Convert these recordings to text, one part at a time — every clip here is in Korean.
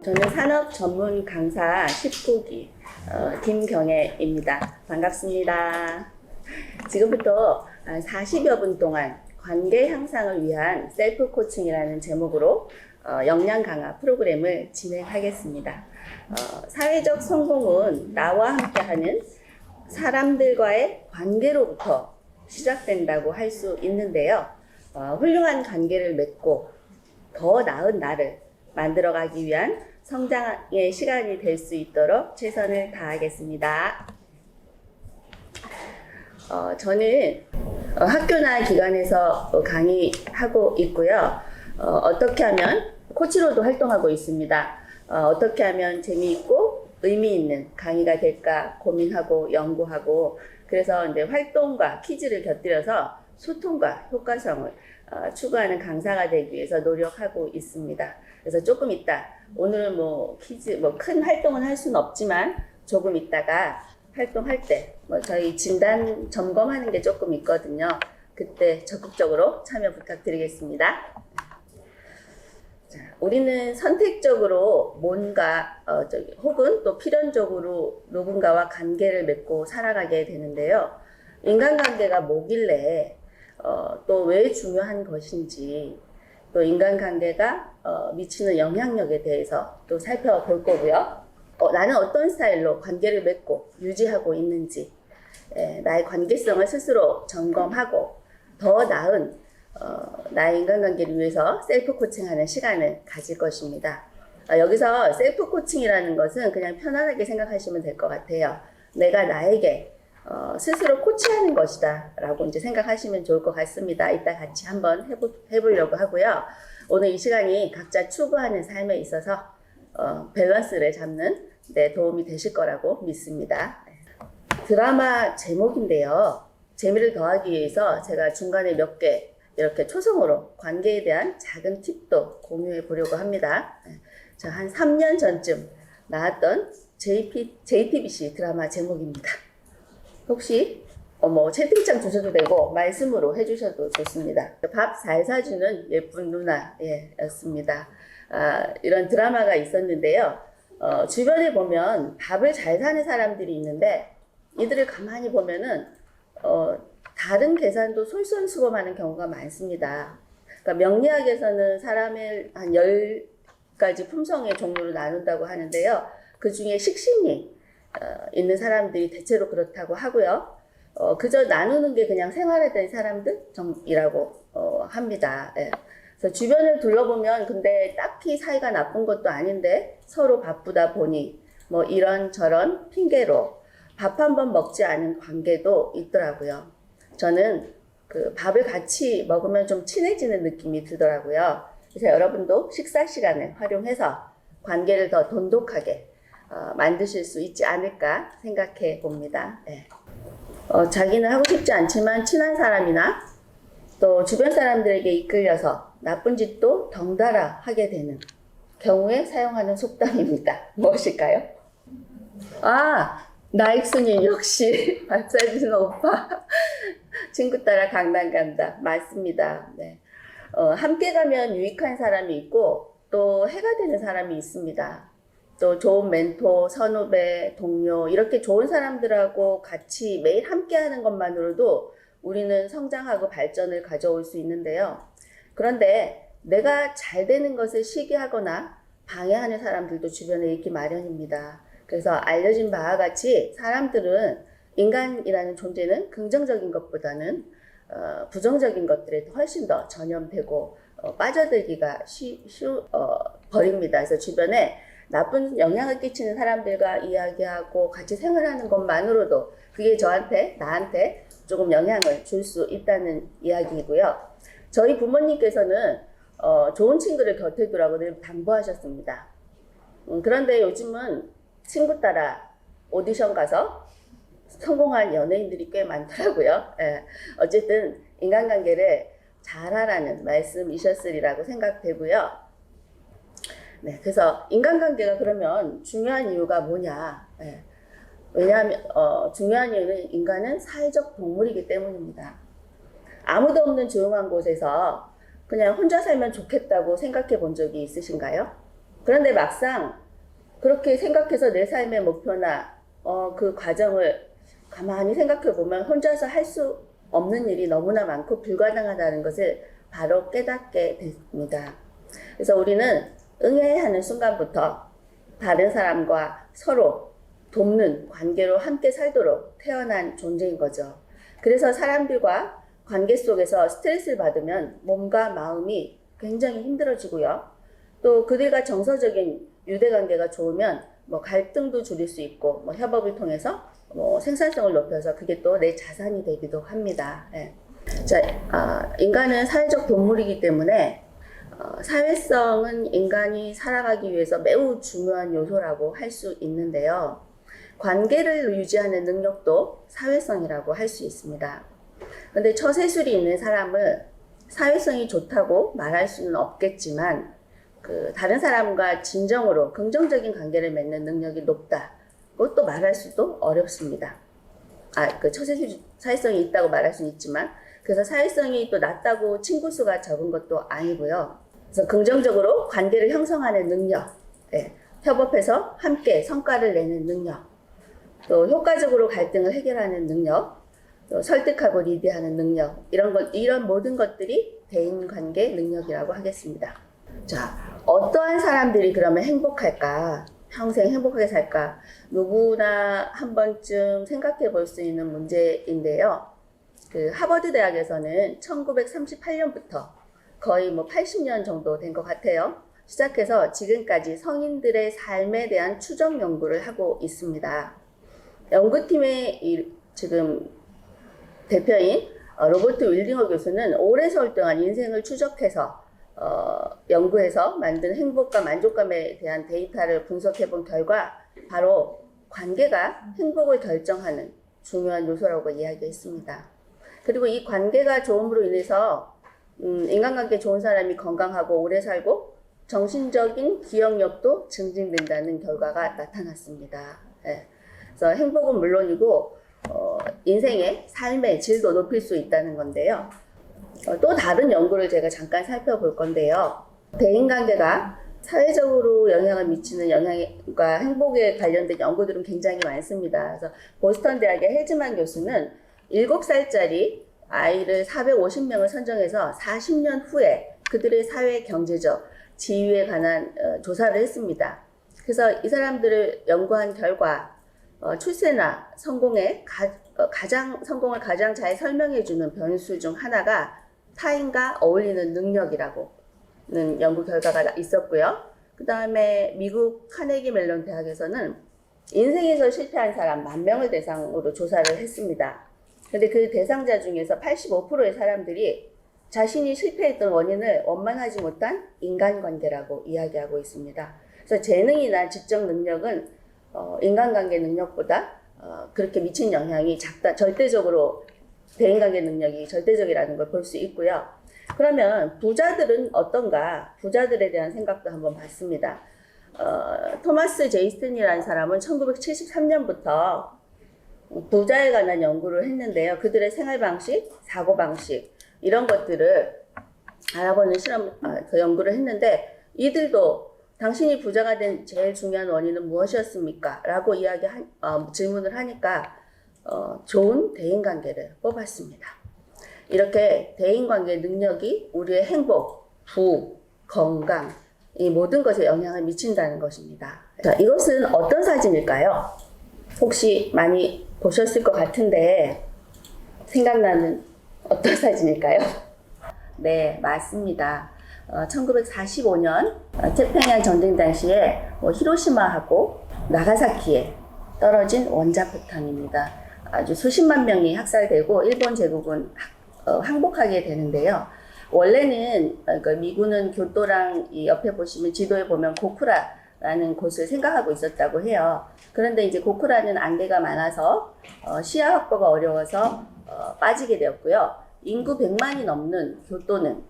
저는 산업 전문 강사 19기 김경애입니다. 반갑습니다. 지금부터 40여 분 동안 관계 향상을 위한 셀프 코칭이라는 제목으로 역량 강화 프로그램을 진행하겠습니다. 사회적 성공은 나와 함께하는 사람들과의 관계로부터 시작된다고 할 수 있는데요. 훌륭한 관계를 맺고 더 나은 나를 만들어가기 위한 성장의 시간이 될 수 있도록 최선을 다하겠습니다. 저는 학교나 기관에서 강의하고 있고요. 어떻게 하면 코치로도 활동하고 있습니다. 어떻게 하면 재미있고 의미 있는 강의가 될까 고민하고 연구하고, 그래서 이제 활동과 퀴즈를 곁들여서 소통과 효과성을 추구하는 강사가 되기 위해서 노력하고 있습니다. 그래서 조금 있다, 오늘은 퀴즈 큰 활동은 할 수는 없지만 조금 있다가 활동할 때 저희 진단 점검하는 게 조금 있거든요. 그때 적극적으로 참여 부탁드리겠습니다. 자, 우리는 선택적으로 뭔가 혹은 또 필연적으로 누군가와 관계를 맺고 살아가게 되는데요. 인간관계가 뭐길래 또 왜 중요한 것인지, 또 인간관계가 미치는 영향력에 대해서 또 살펴볼 거고요. 나는 어떤 스타일로 관계를 맺고 유지하고 있는지, 나의 관계성을 스스로 점검하고 더 나은 나의 인간관계를 위해서 셀프 코칭하는 시간을 가질 것입니다. 여기서 셀프 코칭이라는 것은 그냥 편안하게 생각하시면 될 것 같아요. 내가 나에게 스스로 코치하는 것이다 라고 이제 생각하시면 좋을 것 같습니다. 이따 같이 한번 해보려고 하고요. 오늘 이 시간이 각자 추구하는 삶에 있어서 밸런스를 잡는 데 도움이 되실 거라고 믿습니다. 드라마 제목인데요. 재미를 더하기 위해서 제가 중간에 몇 개 이렇게 초성으로 관계에 대한 작은 팁도 공유해 보려고 합니다. 한 3년 전쯤 나왔던 JTBC 드라마 제목입니다. 혹시 채팅창 주셔도 되고 말씀으로 해주셔도 좋습니다. 밥 잘 사주는 예쁜 누나 였습니다. 이런 드라마가 있었는데요. 주변에 보면 밥을 잘 사는 사람들이 있는데 이들을 가만히 보면은 다른 계산도 솔선수범하는 경우가 많습니다. 그러니까 명리학에서는 사람을 한 10가지 품성의 종류로 나눈다고 하는데요. 그 중에 식신이 있는 사람들이 대체로 그렇다고 하고요. 그저 나누는 게 그냥 생활하던 사람들이라고 합니다. 그래서 주변을 둘러보면 근데 딱히 사이가 나쁜 것도 아닌데 서로 바쁘다 보니 이런저런 핑계로 밥 한 번 먹지 않은 관계도 있더라고요. 저는 그 밥을 같이 먹으면 좀 친해지는 느낌이 들더라고요. 그래서 여러분도 식사 시간을 활용해서 관계를 더 돈독하게 만드실 수 있지 않을까 생각해 봅니다. 자기는 하고 싶지 않지만 친한 사람이나 또 주변 사람들에게 이끌려서 나쁜 짓도 덩달아 하게 되는 경우에 사용하는 속담입니다. 무엇일까요? 나익수님 역시 밥 사주는 오빠. 친구 따라 강남 간다. 맞습니다. 네. 함께 가면 유익한 사람이 있고 또 해가 되는 사람이 있습니다. 또 좋은 멘토, 선후배, 동료, 이렇게 좋은 사람들하고 같이 매일 함께 하는 것만으로도 우리는 성장하고 발전을 가져올 수 있는데요. 그런데 내가 잘 되는 것을 시기하거나 방해하는 사람들도 주변에 있기 마련입니다. 그래서 알려진 바와 같이 사람들은 인간이라는 존재는 긍정적인 것보다는 부정적인 것들에 훨씬 더 전염되고 빠져들기가 버립니다. 그래서 주변에 나쁜 영향을 끼치는 사람들과 이야기하고 같이 생활하는 것만으로도 그게 나한테 조금 영향을 줄 수 있다는 이야기이고요. 저희 부모님께서는 좋은 친구를 곁에 두라고 늘 당부하셨습니다. 그런데 요즘은 친구 따라 오디션 가서 성공한 연예인들이 꽤 많더라고요. 어쨌든 인간관계를 잘하라는 말씀이셨으리라고 생각되고요. 네, 그래서 인간관계가 그러면 중요한 이유가 뭐냐? 왜냐하면 중요한 이유는 인간은 사회적 동물이기 때문입니다. 아무도 없는 조용한 곳에서 그냥 혼자 살면 좋겠다고 생각해 본 적이 있으신가요? 그런데 막상 그렇게 생각해서 내 삶의 목표나 그 과정을 가만히 생각해 보면 혼자서 할 수 없는 일이 너무나 많고 불가능하다는 것을 바로 깨닫게 됩니다. 그래서 우리는 응해야 하는 순간부터 다른 사람과 서로 돕는 관계로 함께 살도록 태어난 존재인 거죠. 그래서 사람들과 관계 속에서 스트레스를 받으면 몸과 마음이 굉장히 힘들어지고요. 또 그들과 정서적인 유대관계가 좋으면 뭐 갈등도 줄일 수 있고 뭐 협업을 통해서 뭐 생산성을 높여서 그게 또 내 자산이 되기도 합니다. 예. 자, 인간은 사회적 동물이기 때문에 사회성은 인간이 살아가기 위해서 매우 중요한 요소라고 할 수 있는데요. 관계를 유지하는 능력도 사회성이라고 할 수 있습니다. 그런데 처세술이 있는 사람은 사회성이 좋다고 말할 수는 없겠지만 다른 사람과 진정으로 긍정적인 관계를 맺는 능력이 높다고 또 말할 수도 어렵습니다. 처세술 사회성이 있다고 말할 수는 있지만 그래서 사회성이 또 낮다고 친구 수가 적은 것도 아니고요. 그래서 긍정적으로 관계를 형성하는 능력, 협업해서 함께 성과를 내는 능력, 또 효과적으로 갈등을 해결하는 능력, 또 설득하고 리드하는 능력, 이런 모든 것들이 대인관계 능력이라고 하겠습니다. 자, 어떠한 사람들이 그러면 행복할까? 평생 행복하게 살까? 누구나 한 번쯤 생각해 볼 수 있는 문제인데요. 하버드 대학에서는 1938년부터 거의 80년 정도 된 것 같아요. 시작해서 지금까지 성인들의 삶에 대한 추적 연구를 하고 있습니다. 연구팀의 지금 대표인 로버트 윌딩어 교수는 오랜 세월 동안 인생을 추적해서 연구해서 만든 행복과 만족감에 대한 데이터를 분석해 본 결과 바로 관계가 행복을 결정하는 중요한 요소라고 이야기했습니다. 그리고 이 관계가 좋음으로 인해서 인간관계 좋은 사람이 건강하고 오래 살고 정신적인 기억력도 증진된다는 결과가 나타났습니다. 그래서 행복은 물론이고 인생의 삶의 질도 높일 수 있다는 건데요. 또 다른 연구를 제가 잠깐 살펴볼 건데요. 대인관계가 사회적으로 영향을 미치는 영향과 행복에 관련된 연구들은 굉장히 많습니다. 그래서 보스턴 대학의 헬즈만 교수는 7살짜리 아이를 450명을 선정해서 40년 후에 그들의 사회 경제적 지위에 관한 조사를 했습니다. 그래서 이 사람들을 연구한 결과 출세나 성공을 가장 잘 설명해주는 변수 중 하나가 타인과 어울리는 능력이라고는 연구 결과가 있었고요. 그 다음에 미국 카네기 멜론 대학에서는 인생에서 실패한 사람 10,000명을 대상으로 조사를 했습니다. 근데 그 대상자 중에서 85%의 사람들이 자신이 실패했던 원인을 원만하지 못한 인간관계라고 이야기하고 있습니다. 그래서 재능이나 지적 능력은 인간관계 능력보다 그렇게 미친 영향이 작다. 절대적으로 대인관계 능력이 절대적이라는 걸 볼 수 있고요. 그러면 부자들은 어떤가? 부자들에 대한 생각도 한번 봤습니다. 토마스 제이스턴이라는 사람은 1973년부터 부자에 관한 연구를 했는데요. 그들의 생활 방식, 사고 방식 이런 것들을 알아보는 그 연구를 했는데 이들도 당신이 부자가 된 제일 중요한 원인은 무엇이었습니까? 라고 질문을 하니까 좋은 대인관계를 뽑았습니다. 이렇게 대인관계 능력이 우리의 행복, 부귀, 건강 이 모든 것에 영향을 미친다는 것입니다. 자, 이것은 어떤 사진일까요? 혹시 많이 보셨을 것 같은데 생각나는 어떤 사진일까요? 네, 맞습니다. 1945년 태평양 전쟁 당시에 히로시마하고 나가사키에 떨어진 원자폭탄입니다. 아주 수십만 명이 학살되고 일본 제국은 항복하게 되는데요. 원래는 미군은 교토랑 이 옆에 보시면 지도에 보면 고쿠라라는 곳을 생각하고 있었다고 해요. 그런데 이제 고쿠라는 안개가 많아서 시야 확보가 어려워서 빠지게 되었고요. 인구 100만이 넘는 교토는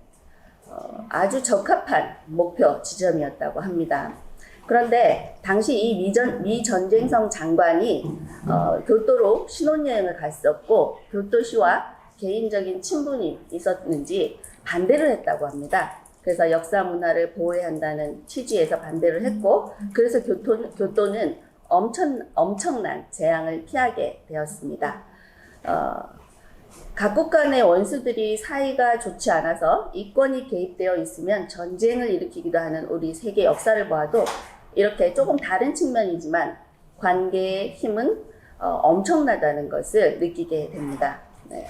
아주 적합한 목표 지점이었다고 합니다. 그런데 당시 이 미전쟁성 장관이 교토로 신혼여행을 갔었고 교토시와 개인적인 친분이 있었는지 반대를 했다고 합니다. 그래서 역사 문화를 보호해야 한다는 취지에서 반대를 했고, 그래서 교토는 엄청난 재앙을 피하게 되었습니다. 각국 간의 원수들이 사이가 좋지 않아서 이권이 개입되어 있으면 전쟁을 일으키기도 하는 우리 세계 역사를 보아도 이렇게 조금 다른 측면이지만 관계의 힘은 엄청나다는 것을 느끼게 됩니다. 네.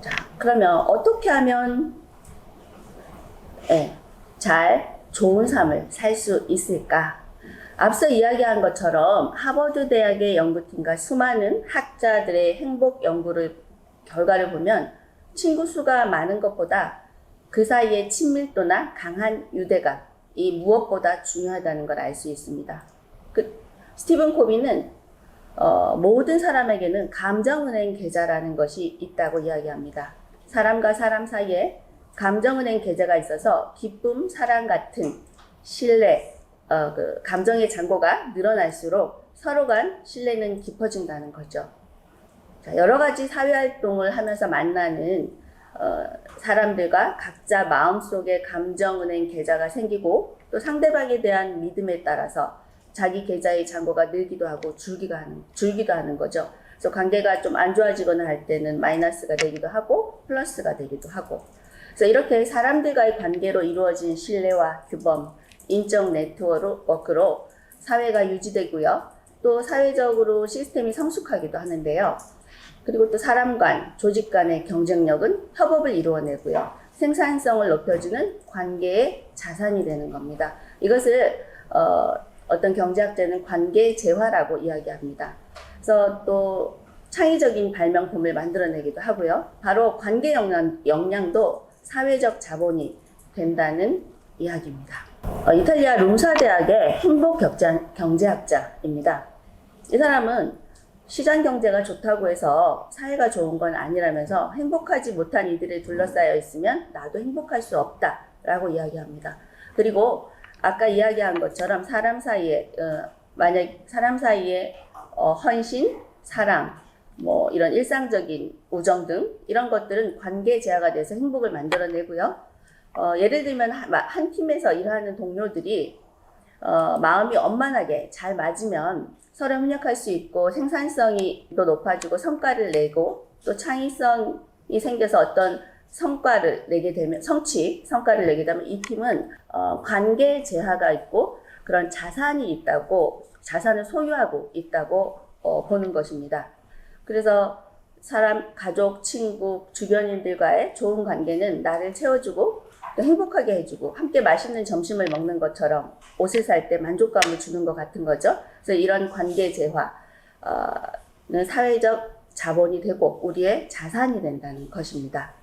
자, 그러면 어떻게 하면 좋은 삶을 살 수 있을까? 앞서 이야기한 것처럼 하버드 대학의 연구팀과 수많은 학자들의 행복 결과를 보면 친구 수가 많은 것보다 그 사이의 친밀도나 강한 유대감이 무엇보다 중요하다는 걸 알 수 있습니다. 스티븐 코비는 모든 사람에게는 감정은행 계좌라는 것이 있다고 이야기합니다. 사람과 사람 사이에 감정은행 계좌가 있어서 기쁨, 사랑 같은 신뢰, 감정의 잔고가 늘어날수록 서로 간 신뢰는 깊어진다는 거죠. 자, 여러 가지 사회활동을 하면서 만나는 사람들과 각자 마음속에 감정은행 계좌가 생기고 또 상대방에 대한 믿음에 따라서 자기 계좌의 잔고가 늘기도 하고 줄기도 하는 거죠. 그래서 관계가 좀 안 좋아지거나 할 때는 마이너스가 되기도 하고 플러스가 되기도 하고, 그래서 이렇게 사람들과의 관계로 이루어진 신뢰와 규범, 인적 네트워크로 사회가 유지되고요. 또 사회적으로 시스템이 성숙하기도 하는데요. 그리고 또 사람 간, 조직 간의 경쟁력은 협업을 이루어내고요. 생산성을 높여주는 관계의 자산이 되는 겁니다. 이것을 어떤 경제학자는 관계 재화라고 이야기합니다. 그래서 또 창의적인 발명품을 만들어내기도 하고요. 바로 관계 역량도 사회적 자본이 된다는 이야기입니다. 이탈리아 룸사 대학의 행복 경제학자입니다. 이 사람은 시장 경제가 좋다고 해서 사회가 좋은 건 아니라면서 행복하지 못한 이들에 둘러싸여 있으면 나도 행복할 수 없다라고 이야기합니다. 그리고 아까 이야기한 것처럼 만약 사람 사이에 헌신, 사랑, 뭐 이런 일상적인 우정 등 이런 것들은 관계 재화가 돼서 행복을 만들어내고요. 예를 들면 한 팀에서 일하는 동료들이 마음이 원만하게 잘 맞으면 서로 협력할 수 있고 생산성이 또 높아지고 성과를 내고 또 창의성이 생겨서 어떤 성과를 내게 되면 이 팀은 관계 재화가 있고 그런 자산을 소유하고 있다고 보는 것입니다. 그래서 사람, 가족, 친구, 주변인들과의 좋은 관계는 나를 채워주고 또 행복하게 해주고 함께 맛있는 점심을 먹는 것처럼 옷을 살 때 만족감을 주는 것 같은 거죠. 그래서 이런 관계 재화는 사회적 자본이 되고 우리의 자산이 된다는 것입니다.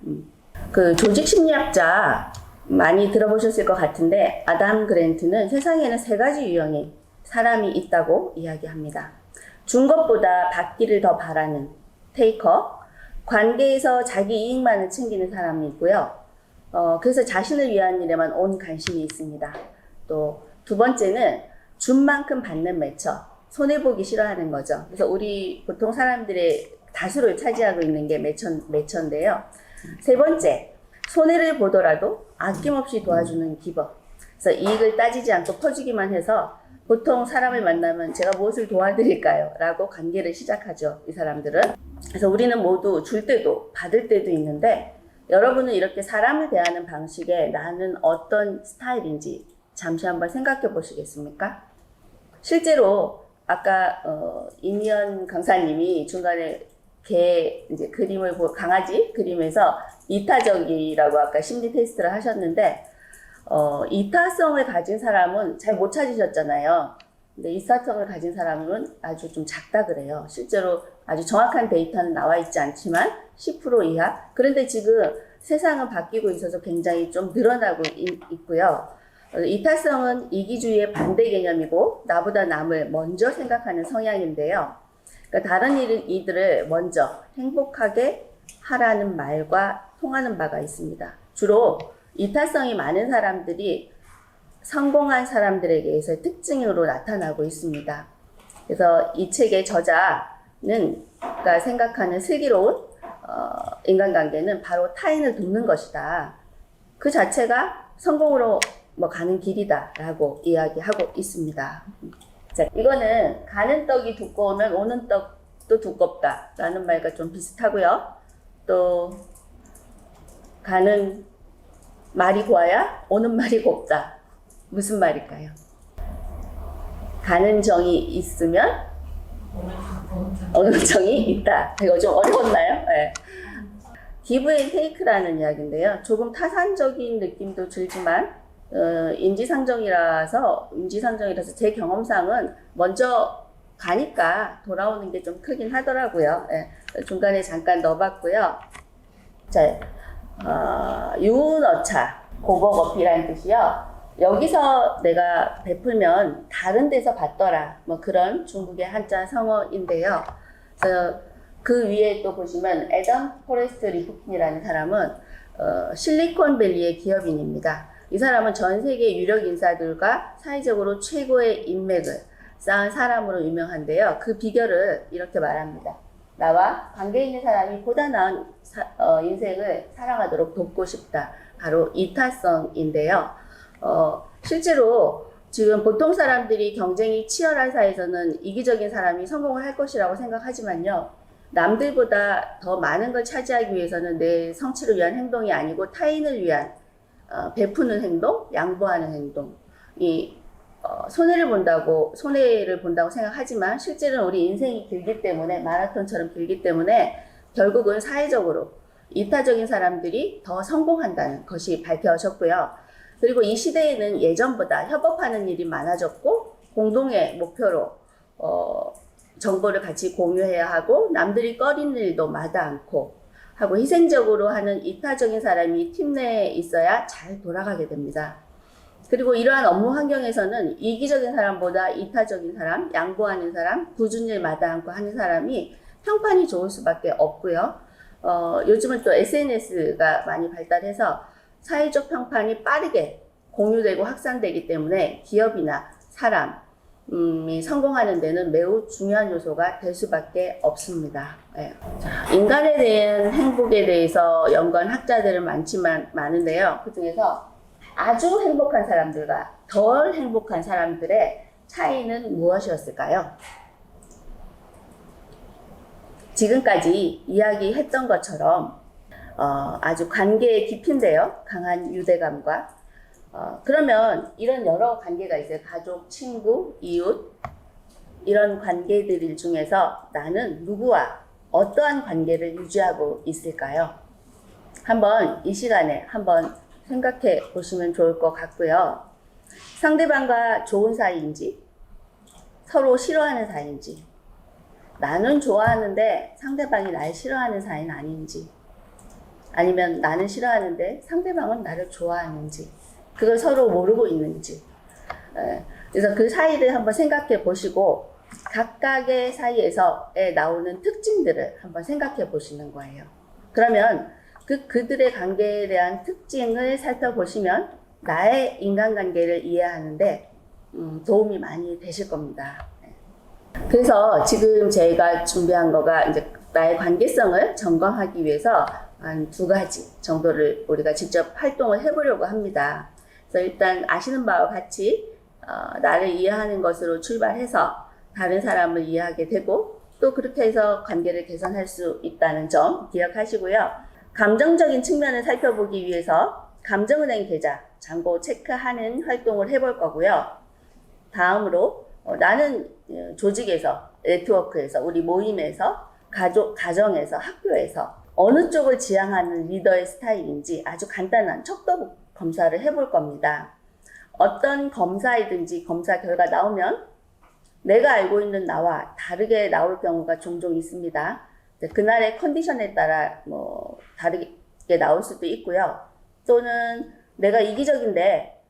그 조직 심리학자 많이 들어보셨을 것 같은데 아담 그랜트는 세상에는 3가지 유형의 사람이 있다고 이야기합니다. 준 것보다 받기를 더 바라는 테이커, 관계에서 자기 이익만을 챙기는 사람이 있고요. 그래서 자신을 위한 일에만 온 관심이 있습니다. 또 2번째는 준 만큼 받는 매처, 손해보기 싫어하는 거죠. 그래서 우리 보통 사람들의 다수를 차지하고 있는 게 매처인데요. 3번째, 손해를 보더라도 아낌없이 도와주는 기버. 그래서 이익을 따지지 않고 퍼주기만 해서 보통 사람을 만나면 제가 무엇을 도와드릴까요? 라고 관계를 시작하죠. 이 사람들은. 그래서 우리는 모두 줄 때도 받을 때도 있는데 여러분은 이렇게 사람을 대하는 방식에 나는 어떤 스타일인지 잠시 한번 생각해 보시겠습니까? 실제로 아까 임희연 강사님이 중간에 강아지 그림에서 이타적이라고 아까 심리 테스트를 하셨는데 이타성을 가진 사람은 잘 못 찾으셨잖아요. 근데 이타성을 가진 사람은 아주 좀 작다 그래요. 실제로 아주 정확한 데이터는 나와 있지 않지만 10% 이하. 그런데 지금 세상은 바뀌고 있어서 굉장히 좀 늘어나고 있고요. 이타성은 이기주의의 반대 개념이고 나보다 남을 먼저 생각하는 성향인데요. 그러니까 다른 이들을 먼저 행복하게 하라는 말과 통하는 바가 있습니다. 주로 이타성이 많은 사람들이 성공한 사람들에게서의 특징으로 나타나고 있습니다. 그래서 이 책의 저자는 생각하는 슬기로운 인간관계는 바로 타인을 돕는 것이다. 그 자체가 성공으로 뭐 가는 길이다라고 이야기하고 있습니다. 자, 이거는 가는 떡이 두꺼우면 오는 떡도 두껍다라는 말과 좀 비슷하고요. 또 가는 말이 고와야 오는 말이 곱다. 무슨 말일까요? 가는 정이 있으면 오는 정이 있다. 이거 좀 어려웠나요? 네. give and take라는 이야기인데요. 조금 타산적인 느낌도 들지만 인지상정이라서 제 경험상은 먼저 가니까 돌아오는 게 좀 크긴 하더라고요. 네. 중간에 잠깐 넣어봤고요. 자, 유은어차 고복 어필한 뜻이요. 여기서 내가 베풀면 다른 데서 받더라. 뭐 그런 중국의 한자 성어인데요. 그래서 그 위에 또 보시면 애덤 포레스트 리프킨이라는 사람은 실리콘밸리의 기업인입니다. 이 사람은 전 세계 유력 인사들과 사회적으로 최고의 인맥을 쌓은 사람으로 유명한데요. 그 비결을 이렇게 말합니다. 나와 관계 있는 사람이 보다 나은 인생을 살아가도록 돕고 싶다. 바로 이타성인데요. 실제로 지금 보통 사람들이 경쟁이 치열한 사회에서는 이기적인 사람이 성공을 할 것이라고 생각하지만요. 남들보다 더 많은 걸 차지하기 위해서는 내 성취를 위한 행동이 아니고 타인을 위한 베푸는 행동, 양보하는 행동이 손해를 본다고 생각하지만 실제로는 우리 인생이 길기 때문에 마라톤처럼 길기 때문에 결국은 사회적으로 이타적인 사람들이 더 성공한다는 것이 밝혀졌고요. 그리고 이 시대에는 예전보다 협업하는 일이 많아졌고 공동의 목표로 정보를 같이 공유해야 하고 남들이 꺼리는 일도 마다 않고 하고 희생적으로 하는 이타적인 사람이 팀 내에 있어야 잘 돌아가게 됩니다. 그리고 이러한 업무 환경에서는 이기적인 사람보다 이타적인 사람, 양보하는 사람, 굳은 일 마다 않고 하는 사람이 평판이 좋을 수밖에 없고요. 요즘은 또 SNS가 많이 발달해서 사회적 평판이 빠르게 공유되고 확산되기 때문에 기업이나 사람이 성공하는 데는 매우 중요한 요소가 될 수밖에 없습니다. 네. 자, 인간에 대한 행복에 대해서 연구한 학자들은 많은데요. 그 중에서 아주 행복한 사람들과 덜 행복한 사람들의 차이는 무엇이었을까요? 지금까지 이야기했던 것처럼 아주 관계의 깊이인데요. 강한 유대감과 그러면 이런 여러 관계가 있어요. 가족, 친구, 이웃 이런 관계들 중에서 나는 누구와 어떠한 관계를 유지하고 있을까요? 한번 이 시간에 한번 생각해 보시면 좋을 것 같고요. 상대방과 좋은 사이인지 서로 싫어하는 사이인지 나는 좋아하는데 상대방이 날 싫어하는 사이는 아닌지 아니면 나는 싫어하는데 상대방은 나를 좋아하는지 그걸 서로 모르고 있는지 그래서 그 사이를 한번 생각해 보시고 각각의 사이에서 나오는 특징들을 한번 생각해 보시는 거예요. 그러면 그들의 관계에 대한 특징을 살펴보시면 나의 인간관계를 이해하는데 도움이 많이 되실 겁니다. 그래서 지금 제가 준비한 거가 이제 나의 관계성을 점검하기 위해서 한 2가지 정도를 우리가 직접 활동을 해보려고 합니다. 그래서 일단 아시는 바와 같이 나를 이해하는 것으로 출발해서 다른 사람을 이해하게 되고 또 그렇게 해서 관계를 개선할 수 있다는 점 기억하시고요. 감정적인 측면을 살펴보기 위해서 감정은행 계좌 잔고 체크하는 활동을 해볼 거고요. 다음으로 나는 조직에서, 네트워크에서, 우리 모임에서, 가정에서, 학교에서 어느 쪽을 지향하는 리더의 스타일인지 아주 간단한 척도 검사를 해볼 겁니다. 어떤 검사이든지 검사 결과 나오면 내가 알고 있는 나와 다르게 나올 경우가 종종 있습니다. 그날의 컨디션에 따라 뭐 다르게 나올 수도 있고요. 또는 내가 이기적인데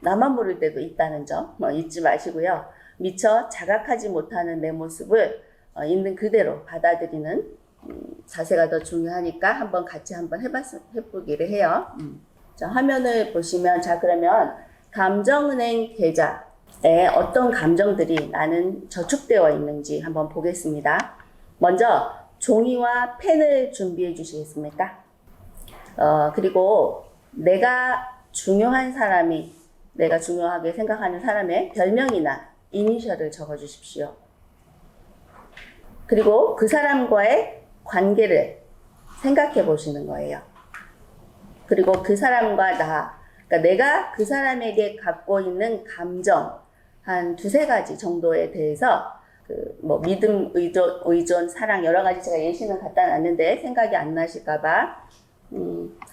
나만 모를 때도 있다는 점 잊지 마시고요. 미처 자각하지 못하는 내 모습을 있는 그대로 받아들이는 자세가 더 중요하니까 같이 한번 해보기를 해요. 자, 화면을 보시면 자 그러면 감정은행 계좌에 어떤 감정들이 나는 저축되어 있는지 한번 보겠습니다. 먼저 종이와 펜을 준비해 주시겠습니까? 그리고 내가 중요한 사람이, 내가 중요하게 생각하는 사람의 별명이나 이니셜을 적어주십시오. 그리고 그 사람과의 관계를 생각해 보시는 거예요. 그리고 그 사람과 그러니까 내가 그 사람에게 갖고 있는 감정 한 두세 가지 정도에 대해서 뭐 믿음, 의존, 사랑 여러 가지 제가 예시는 갖다 놨는데 생각이 안 나실까봐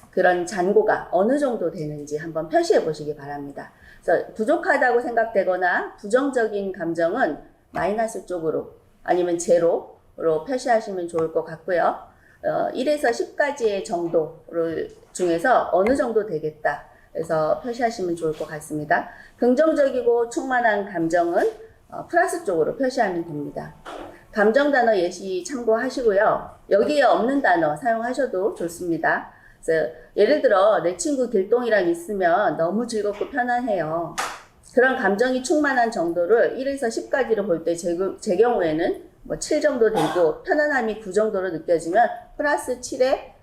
그런 잔고가 어느 정도 되는지 한번 표시해 보시기 바랍니다. 그래서 부족하다고 생각되거나 부정적인 감정은 마이너스 쪽으로 아니면 제로로 표시하시면 좋을 것 같고요. 1에서 10가지의 정도를 중에서 어느 정도 되겠다. 그래서 표시하시면 좋을 것 같습니다. 긍정적이고 충만한 감정은 플러스 쪽으로 표시하면 됩니다. 감정 단어 예시 참고하시고요. 여기에 없는 단어 사용하셔도 좋습니다. 그래서 예를 들어 내 친구 길동이랑 있으면 너무 즐겁고 편안해요. 그런 감정이 충만한 정도를 1에서 10까지로 볼 때 제 경우에는 뭐 7 정도 되고 편안함이 9 정도로 느껴지면 플러스 7에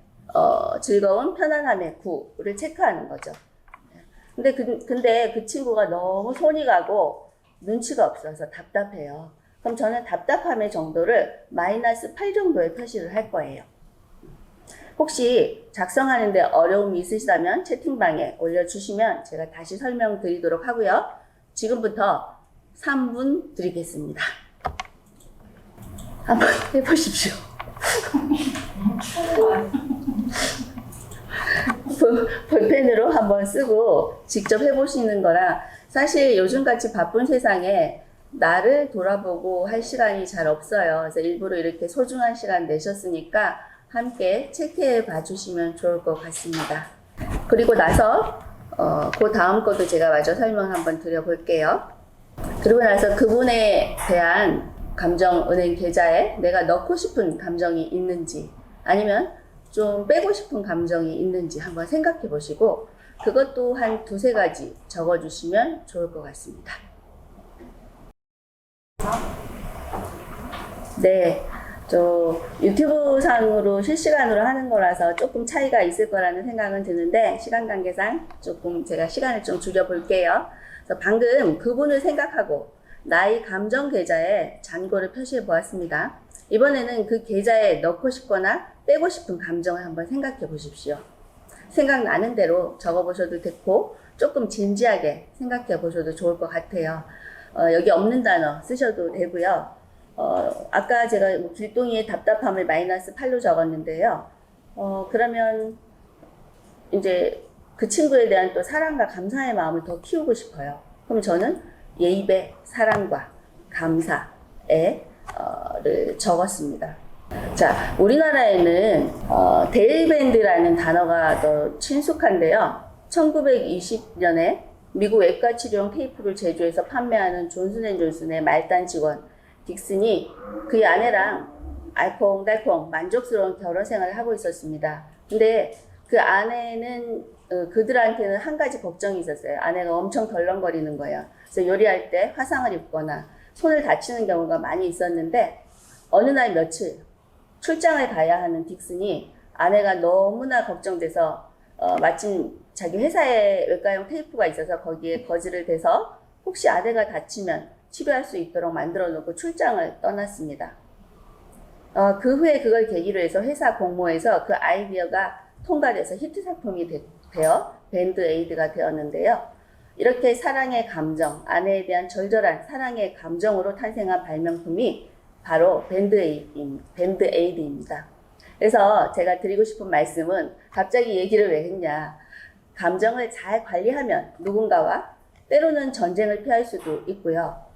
즐거운 편안함의 9를 체크하는 거죠. 근데 그 친구가 너무 손이 가고 눈치가 없어서 답답해요. 그럼 저는 답답함의 정도를 마이너스 8 정도에 표시를 할 거예요. 혹시 작성하는데 어려움이 있으시다면 채팅방에 올려주시면 제가 다시 설명드리도록 하고요. 지금부터 3분 드리겠습니다. 한번 해보십시오. 볼펜으로 한번 쓰고 직접 해보시는 거라 사실 요즘같이 바쁜 세상에 나를 돌아보고 할 시간이 잘 없어요. 그래서 일부러 이렇게 소중한 시간 내셨으니까 함께 체크해 봐주시면 좋을 것 같습니다. 그리고 나서 그 다음 것도 제가 마저 설명 한번 드려볼게요. 그리고 나서 그분에 대한 감정은행 계좌에 내가 넣고 싶은 감정이 있는지 아니면 좀 빼고 싶은 감정이 있는지 한번 생각해 보시고 그것도 한 두세 가지 적어주시면 좋을 것 같습니다. 네, 저 유튜브 상으로 실시간으로 하는 거라서 조금 차이가 있을 거라는 생각은 드는데 시간 관계상 조금 제가 시간을 좀 줄여볼게요. 그래서 방금 그분을 생각하고 나의 감정 계좌에 잔고를 표시해 보았습니다. 이번에는 그 계좌에 넣고 싶거나 빼고 싶은 감정을 한번 생각해 보십시오. 생각나는 대로 적어 보셔도 됐고 조금 진지하게 생각해 보셔도 좋을 것 같아요. 여기 없는 단어 쓰셔도 되고요. 아까 제가 뭐 길동이의 답답함을 마이너스 8로 적었는데요. 그러면 이제 그 친구에 대한 또 사랑과 감사의 마음을 더 키우고 싶어요. 그럼 저는 예입의 사랑과 감사에 를 적었습니다. 자, 우리나라에는 데일밴드라는 단어가 더 친숙한데요. 1920년에 미국 외과 치료용 테이프를 제조해서 판매하는 존슨앤존슨의 말단 직원 딕슨이 그의 아내랑 알콩달콩 만족스러운 결혼 생활을 하고 있었습니다. 근데 그 아내는 그들한테는 한 가지 걱정이 있었어요. 아내가 엄청 덜렁거리는 거예요. 그래서 요리할 때 화상을 입거나 손을 다치는 경우가 많이 있었는데 어느 날 며칠 출장을 가야 하는 딕슨이 아내가 너무나 걱정돼서 마침 자기 회사에 외과용 테이프가 있어서 거기에 거즈를 대서 혹시 아내가 다치면 치료할 수 있도록 만들어 놓고 출장을 떠났습니다. 그 후에 그걸 계기로 해서 회사 공모에서 그 아이디어가 통과돼서 히트 상품이 되어 밴드 에이드가 되었는데요. 이렇게 사랑의 감정, 아내에 대한 절절한 사랑의 감정으로 탄생한 발명품이 바로 밴드 에이드입니다. 그래서 제가 드리고 싶은 말씀은 갑자기 얘기를 왜 했냐. 감정을 잘 관리하면 누군가와 때로는 전쟁을 피할 수도 있고요.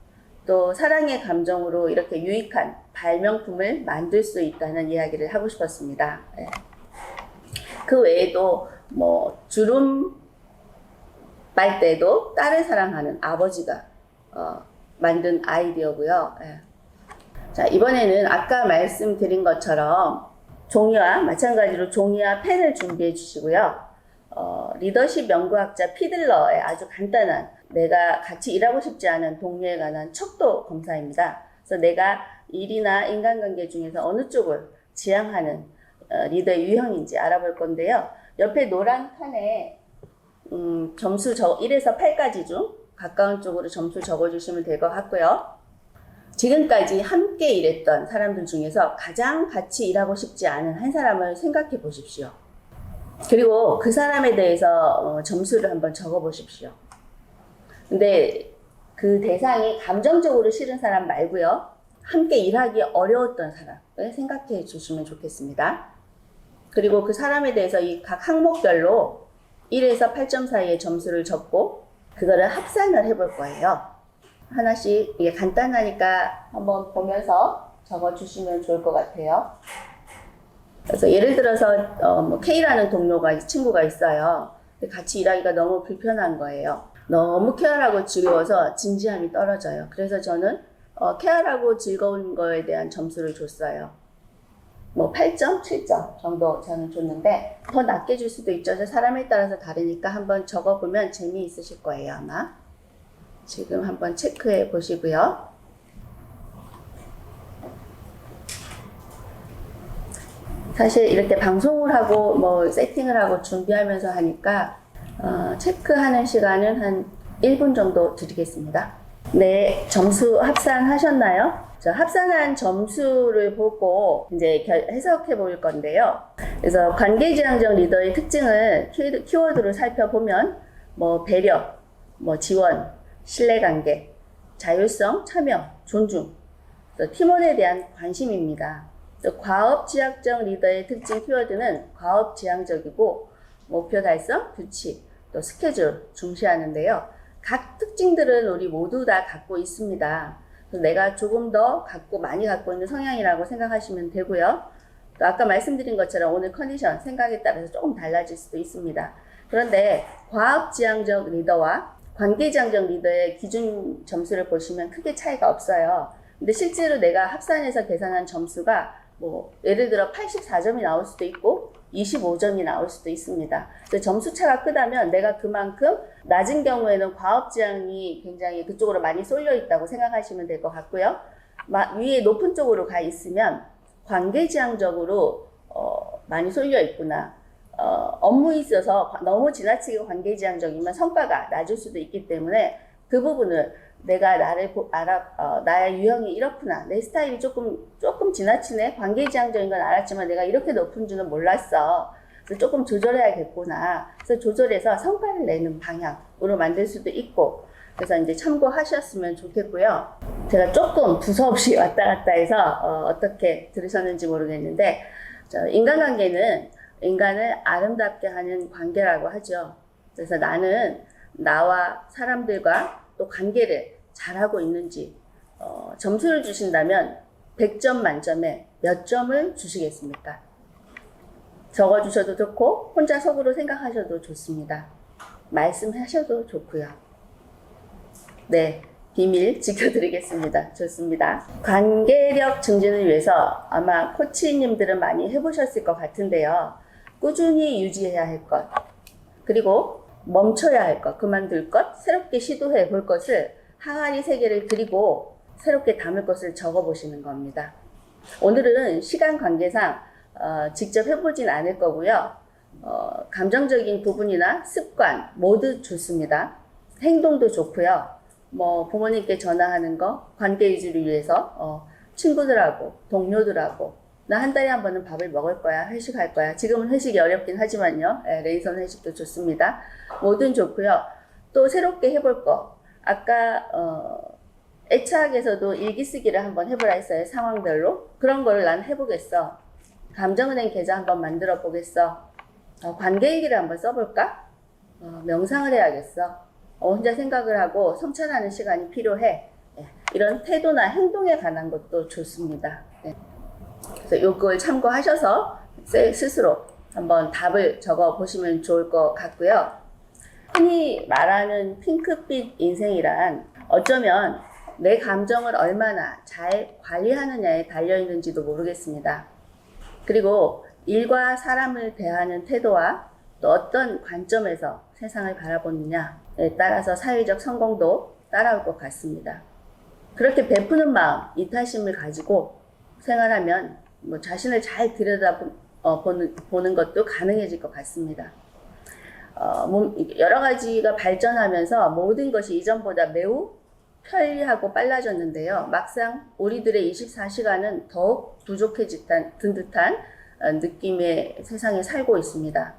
또 사랑의 감정으로 이렇게 유익한 발명품을 만들 수 있다는 이야기를 하고 싶었습니다. 네. 그 외에도 뭐 주름 빨대도 딸을 사랑하는 아버지가 만든 아이디어고요. 네. 자, 이번에는 아까 말씀드린 것처럼 종이와 마찬가지로 종이와 펜을 준비해 주시고요. 리더십 연구학자 피들러의 아주 간단한 내가 같이 일하고 싶지 않은 동료에 관한 척도 검사입니다. 그래서 내가 일이나 인간관계 중에서 어느 쪽을 지향하는 리더의 유형인지 알아볼 건데요. 옆에 노란 칸에 점수 1에서 8까지 중 가까운 쪽으로 점수 적어주시면 될 것 같고요. 지금까지 함께 일했던 사람들 중에서 가장 같이 일하고 싶지 않은 한 사람을 생각해 보십시오. 그리고 그 사람에 대해서 점수를 한번 적어 보십시오. 근데 그 대상이 감정적으로 싫은 사람 말고요. 함께 일하기 어려웠던 사람을 생각해 주시면 좋겠습니다. 그리고 그 사람에 대해서 이 각 항목별로 1에서 8점 사이의 점수를 적고 그거를 합산을 해볼 거예요. 하나씩 이게 간단하니까 한번 보면서 적어주시면 좋을 것 같아요. 그래서 예를 들어서 K라는 동료가 친구가 있어요. 같이 일하기가 너무 불편한 거예요. 너무 쾌활하고 즐거워서 진지함이 떨어져요. 그래서 저는 쾌활하고 즐거운 거에 대한 점수를 줬어요. 8점, 7점 정도 저는 줬는데 더 낮게 줄 수도 있죠. 사람에 따라서 다르니까 한번 적어보면 재미있으실 거예요, 아마. 지금 한번 체크해 보시고요. 사실 이렇게 방송을 하고 세팅을 하고 준비하면서 하니까 체크하는 시간은 한 1분 정도 드리겠습니다. 네, 점수 합산하셨나요? 합산한 점수를 보고 이제 해석해 볼 건데요. 그래서 관계지향적 리더의 특징을 키워드로 살펴보면 배려, 지원, 신뢰관계, 자율성, 참여, 존중, 또 팀원에 대한 관심입니다. 또 과업지향적 리더의 특징 키워드는 과업지향적이고 목표 달성, 규칙, 또 스케줄 중시하는데요. 각 특징들은 우리 모두 다 갖고 있습니다. 그래서 내가 조금 더 많이 갖고 있는 성향이라고 생각하시면 되고요. 또 아까 말씀드린 것처럼 오늘 컨디션, 생각에 따라서 조금 달라질 수도 있습니다. 그런데 과업지향적 리더와 관계지향적 리더의 기준 점수를 보시면 크게 차이가 없어요. 근데 실제로 내가 합산해서 계산한 점수가 예를 들어 84점이 나올 수도 있고 25점이 나올 수도 있습니다. 그래서 점수 차가 크다면 내가 그만큼 낮은 경우에는 과업지향이 굉장히 그쪽으로 많이 쏠려 있다고 생각하시면 될 것 같고요. 위에 높은 쪽으로 가 있으면 관계지향적으로 많이 쏠려 있구나. 업무에 있어서 너무 지나치게 관계지향적이면 성과가 낮을 수도 있기 때문에 그 부분을 내가 나의 유형이 이렇구나. 내 스타일이 조금 지나치네. 관계지향적인 건 알았지만 내가 이렇게 높은 줄은 몰랐어. 그래서 조금 조절해야겠구나. 그래서 조절해서 성과를 내는 방향으로 만들 수도 있고. 그래서 이제 참고하셨으면 좋겠고요. 제가 조금 두서없이 왔다 갔다 해서 어떻게 들으셨는지 모르겠는데, 인간관계는 인간을 아름답게 하는 관계라고 하죠. 그래서 나는 나와 사람들과 또 관계를 잘하고 있는지 점수를 주신다면 100점 만점에 몇 점을 주시겠습니까? 적어주셔도 좋고 혼자 속으로 생각하셔도 좋습니다. 말씀하셔도 좋고요. 네, 비밀 지켜드리겠습니다. 좋습니다. 관계력 증진을 위해서 아마 코치님들은 많이 해보셨을 것 같은데요. 꾸준히 유지해야 할 것, 그리고 멈춰야 할 것, 그만둘 것, 새롭게 시도해 볼 것을 항아리 3개를 그리고 새롭게 담을 것을 적어 보시는 겁니다. 오늘은 시간 관계상 직접 해보진 않을 거고요. 감정적인 부분이나 습관 모두 좋습니다. 행동도 좋고요. 부모님께 전화하는 거, 관계 유지를 위해서 친구들하고 동료들하고 나 한 달에 한 번은 밥을 먹을 거야, 회식할 거야. 지금은 회식이 어렵긴 하지만요. 레이선 회식도 좋습니다. 뭐든 좋고요. 또 새롭게 해볼 거. 아까 애착에서도 일기 쓰기를 한번 해보라 했어요. 상황별로. 그런 거를 난 해보겠어. 감정은행 계좌 한번 만들어 보겠어. 관계일기를 한번 써볼까? 명상을 해야겠어. 혼자 생각을 하고 성찰하는 시간이 필요해. 이런 태도나 행동에 관한 것도 좋습니다. 그래서 이걸 참고하셔서 스스로 한번 답을 적어 보시면 좋을 것 같고요. 흔히 말하는 핑크빛 인생이란 어쩌면 내 감정을 얼마나 잘 관리하느냐에 달려 있는지도 모르겠습니다. 그리고 일과 사람을 대하는 태도와 또 어떤 관점에서 세상을 바라보느냐에 따라서 사회적 성공도 따라올 것 같습니다. 그렇게 베푸는 마음, 이타심을 가지고 생활하면 자신을 잘 들여다보는 것도 가능해질 것 같습니다. 여러 가지가 발전하면서 모든 것이 이전보다 매우 편리하고 빨라졌는데요. 막상 우리들의 24시간은 더욱 부족해진 듯한 느낌의 세상에 살고 있습니다.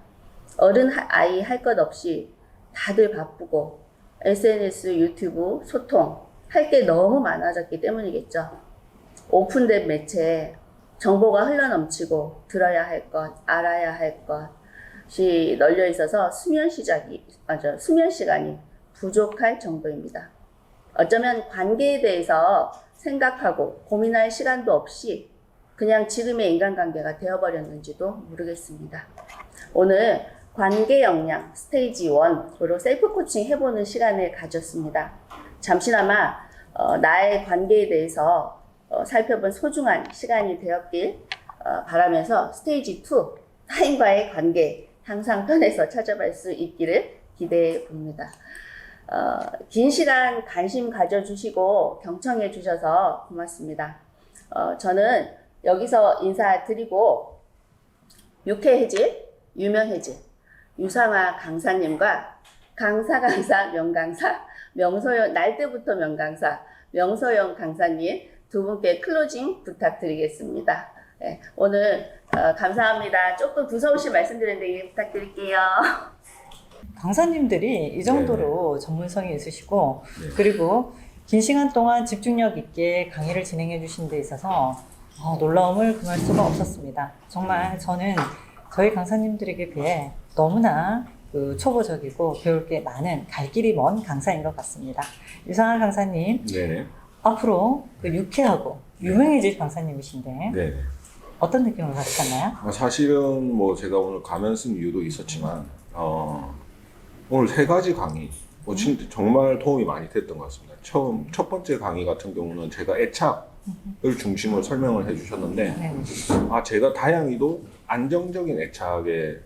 어른, 아이 할 것 없이 다들 바쁘고 SNS, 유튜브, 소통 할 게 너무 많아졌기 때문이겠죠. 오픈된 매체에 정보가 흘러넘치고 들어야 할 것, 알아야 할 것이 널려 있어서 수면 시간이 부족할 정도입니다. 어쩌면 관계에 대해서 생각하고 고민할 시간도 없이 그냥 지금의 인간관계가 되어버렸는지도 모르겠습니다. 오늘 관계 역량 스테이지 1으로 셀프 코칭 해보는 시간을 가졌습니다. 잠시나마 나의 관계에 대해서 살펴본 소중한 시간이 되었길 바라면서 스테이지 2 타인과의 관계 향상편에서 찾아갈 수 있기를 기대해 봅니다. 긴 시간 관심 가져주시고 경청해 주셔서 고맙습니다. 저는 여기서 인사드리고 육해해질, 유명해질 유상화 강사님과 강사 명강사 명소영 날 때부터 명강사 명소영 강사님 두 분께 클로징 부탁드리겠습니다. 네, 오늘 감사합니다. 조금 두서없이 말씀드렸는데 이해 부탁드릴게요. 강사님들이 이 정도로 전문성이 있으시고 그리고 긴 시간 동안 집중력 있게 강의를 진행해 주신 데 있어서 놀라움을 금할 수가 없었습니다. 정말 저는 저희 강사님들에게 비해 너무나 초보적이고 배울 게 많은 갈 길이 먼 강사인 것 같습니다. 유상한 강사님, 네. 앞으로 유쾌하고 유명해질 강사님이신데 네. 어떤 느낌을 받으셨나요? 사실은 뭐 제가 오늘 가면 쓴 이유도 있었지만 오늘 3가지 강의 진짜 정말 도움이 많이 됐던 것 같습니다. 첫 번째 강의 같은 경우는 제가 애착을 중심으로 설명을 해주셨는데 제가 다행히도 안정적인 애착에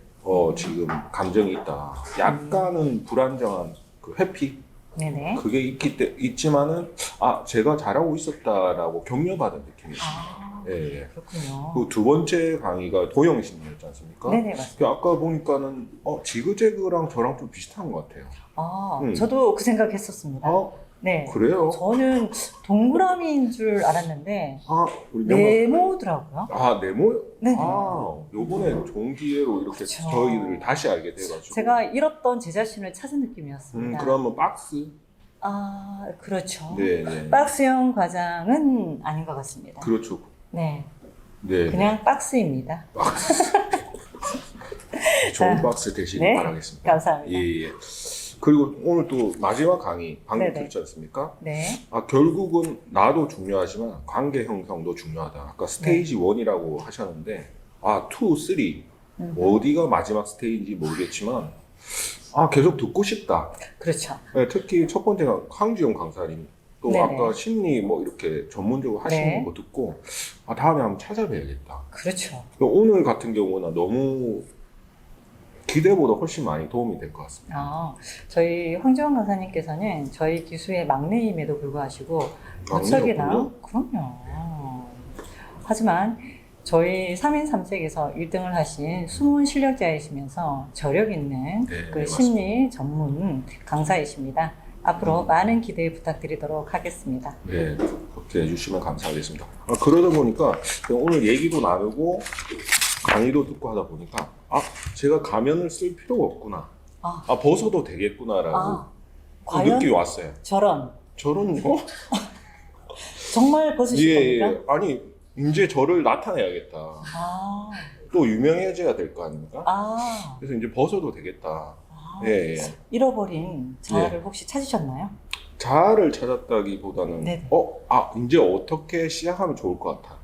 지금 감정이 있다. 약간은 불안정한 회피 네네. 그게 있지만은 제가 잘하고 있었다라고 격려받은 느낌이었습니다. 예. 그렇군요. 그 두 번째 강의가 도영심이었지 않습니까? 네네, 맞습니다. 아까 보니까는 지그재그랑 저랑 좀 비슷한 것 같아요. 저도 그 생각했었습니다. 네. 그래요? 저는 동그라미인 줄 알았는데 우리 네모더라고요. 네모? 네. 요번에 좋은 기회로 이렇게 그쵸. 저희를 다시 알게 돼가지고. 제가 잃었던 제 자신을 찾은 느낌이었습니다. 그러면 박스? 그렇죠. 네. 박스형 과장은 아닌 것 같습니다. 그렇죠. 네. 네. 그냥 박스입니다. 좋은 박스 되시길 네. 바라겠습니다. 감사합니다. 예. 그리고 오늘 또 마지막 강의 방금 네네. 들었지 않습니까? 네. 결국은 나도 중요하지만 관계 형성도 중요하다. 아까 스테이지 1이라고 하셨는데 2, 3 어디가 마지막 스테이지인지 모르겠지만 계속 듣고 싶다. 그렇죠. 네, 특히 첫 번째가 황지용 강사님 또 네네. 아까 심리 이렇게 전문적으로 하시는 네. 거 듣고 다음에 한번 찾아뵈야겠다. 그렇죠. 오늘 같은 경우는 너무 기대보다 훨씬 많이 도움이 될 것 같습니다. 저희 황지원 강사님께서는 저희 기수의 막내임에도 불구하고 무척이나 그럼요. 하지만 저희 3인 3색에서 1등을 하신 숨은 실력자이시면서 저력 있는 네, 심리 전문 강사이십니다. 앞으로 많은 기대 부탁드리도록 하겠습니다. 네, 그렇게 해주시면 감사하겠습니다. 그러다 보니까 오늘 얘기도 나누고 강의도 듣고 하다 보니까 제가 가면을 쓸 필요가 없구나. 벗어도 되겠구나라고 과연 느낌이 왔어요. 저런요? 정말 벗으실 겁니까? 아니 이제 저를 나타내야겠다. 또 유명해져야 될 거 아닙니까? 그래서 이제 벗어도 되겠다. 예. 잃어버린 자아를 혹시 찾으셨나요? 자아를 찾았다기보다는 네네. 이제 어떻게 시작하면 좋을 것 같아.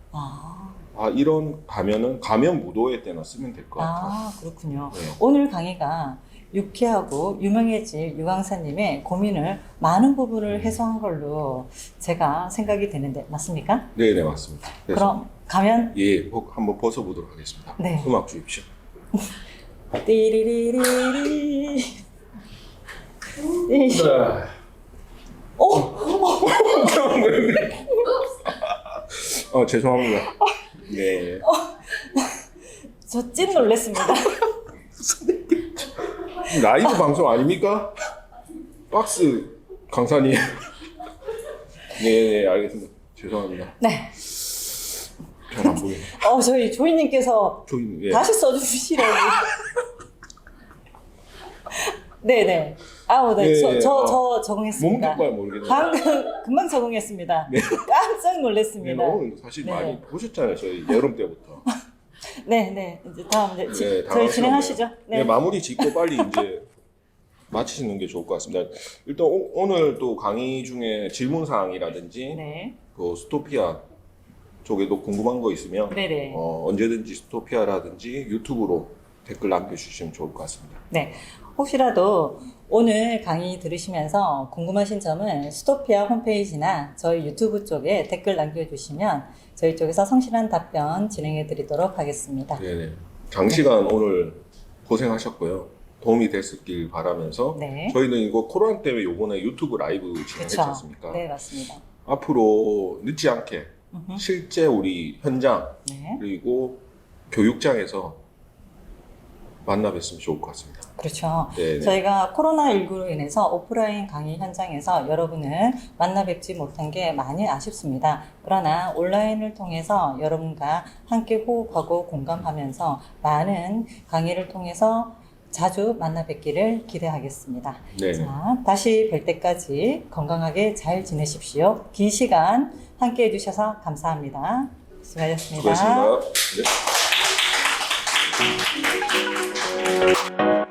이런 가면은 가면 무도회 때나 쓰면 될 것 같아. 그렇군요. 네. 오늘 강의가 유쾌하고 유명해질 유강사님의 고민을 많은 부분을 해소한 걸로 제가 생각이 되는데 맞습니까? 네, 맞습니다. 그럼 가면 한번 벗어보도록 하겠습니다. 네. 음악 주십시오. 띠리리리리. 죄송합니다. 네. 저 찐 놀랬습니다. 라이브 방송 아닙니까? 박스 강사님. 네, 알겠습니다. 죄송합니다. 네. 잘 안 보이네. 저희 조이님께서 조이님, 예. 다시 써주시라고. 네네. 네. 예, 저 적응했습니다. 몸둘 바를 모르겠네요. 방금 금방 적응했습니다. 네. 깜짝 네, 놀랐습니다. 오늘 사실 네. 많이 보셨잖아요. 저희 여름 때부터. 네. 이제 다음 이제 네, 저희 당황스럽네요. 진행하시죠. 네. 마무리 짓고 빨리 이제 마치시는 게 좋을 것 같습니다. 일단 오늘 또 강의 중에 질문 사항이라든지 네. 그 스토피아 쪽에도 궁금한 거 있으면 네네. 언제든지 스토피아라든지 유튜브로 댓글 남겨주시면 좋을 것 같습니다. 네. 혹시라도 오늘 강의 들으시면서 궁금하신 점은 스토피아 홈페이지나 저희 유튜브 쪽에 댓글 남겨주시면 저희 쪽에서 성실한 답변 진행해 드리도록 하겠습니다. 네네. 장시간 오늘 고생하셨고요. 도움이 됐길 바라면서 네. 저희는 이거 코로나 때문에 요번에 유튜브 라이브 진행했지 그렇죠. 않습니까? 네, 맞습니다. 앞으로 늦지 않게 음흠. 실제 우리 현장 네. 그리고 교육장에서 만나 뵀으면 좋을 것 같습니다. 그렇죠. 네네. 저희가 코로나19로 인해서 오프라인 강의 현장에서 여러분을 만나 뵙지 못한 게 많이 아쉽습니다. 그러나 온라인을 통해서 여러분과 함께 호흡하고 공감하면서 많은 강의를 통해서 자주 만나 뵙기를 기대하겠습니다. 네네. 자, 다시 뵐 때까지 건강하게 잘 지내십시오. 긴 시간 함께 해주셔서 감사합니다. 수고하셨습니다. 수고하셨습니다. 네.